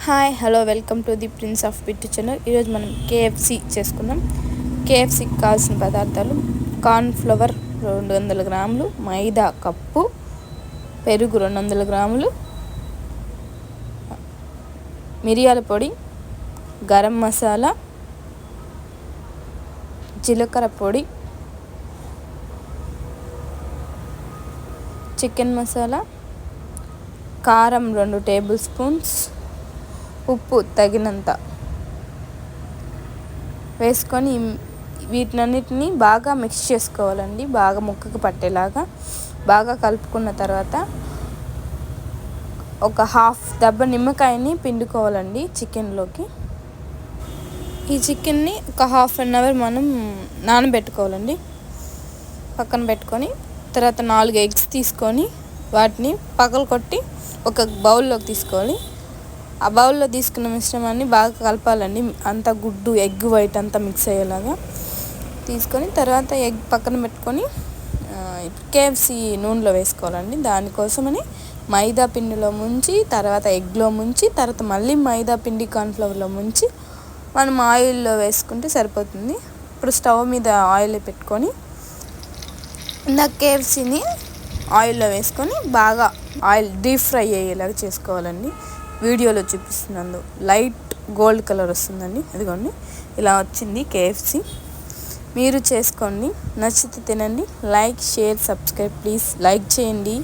Hi hello welcome to the prince of Pittu channel. ఈరోజు మనం KFC చేసుకుందాం. కేఎఫ్సికి కావాల్సిన పదార్థాలు: కార్న్ఫ్లవర్ 200 గ్రాములు, మైదా కప్పు, పెరుగు 200 గ్రాములు, మిరియాల పొడి, గరం మసాలా, జీలకర్ర పొడి, చికెన్ మసాలా, కారం 2 టేబుల్ స్పూన్స్, ఉప్పు తగినంత వేసుకొని వీటినన్నిటిని బాగా మిక్స్ చేసుకోవాలండి. బాగా ముక్కకు పట్టేలాగా బాగా కలుపుకున్న తర్వాత ఒక హాఫ్ దెబ్బ నిమ్మకాయని పిండుకోవాలండి చికెన్లోకి. ఈ చికెన్ని ఒక హాఫ్ అన్ అవర్ మనం నానబెట్టుకోవాలండి. పక్కన పెట్టుకొని తర్వాత 4 ఎగ్స్ తీసుకొని వాటిని పగలు కొట్టి ఒక బౌల్లోకి తీసుకోవాలి. ఆ బౌల్లో తీసుకున్న మిశ్రమాన్ని బాగా కలపాలండి. అంతా గుడ్డు ఎగ్ వైట్ అంతా మిక్స్ అయ్యేలాగా తీసుకొని తర్వాత ఎగ్ పక్కన పెట్టుకొని కేఎఫ్సి నూనెలో వేసుకోవాలండి. దానికోసమని మైదా పిండిలో ముంచి తర్వాత ఎగ్లో ముంచి తర్వాత మళ్ళీ మైదా పిండి కార్న్ఫ్లవర్లో ముంచి మనం ఆయిల్లో వేసుకుంటే సరిపోతుంది. ఇప్పుడు స్టవ్ మీద ఆయిల్ పెట్టుకొని ఇందాక కేఎఫ్సిని ఆయిల్లో వేసుకొని బాగా ఆయిల్ డీప్ ఫ్రై అయ్యేలాగా చేసుకోవాలండి. వీడియోలో చూపిస్తున్నందు లైట్ గోల్డ్ కలర్ వస్తుందండి. అదిగోండి ఇలా వచ్చింది కేఎఫ్సి. మీరు చేసుకోండి, నచ్చితే తినండి. Like, share, subscribe please. Like చేయండి.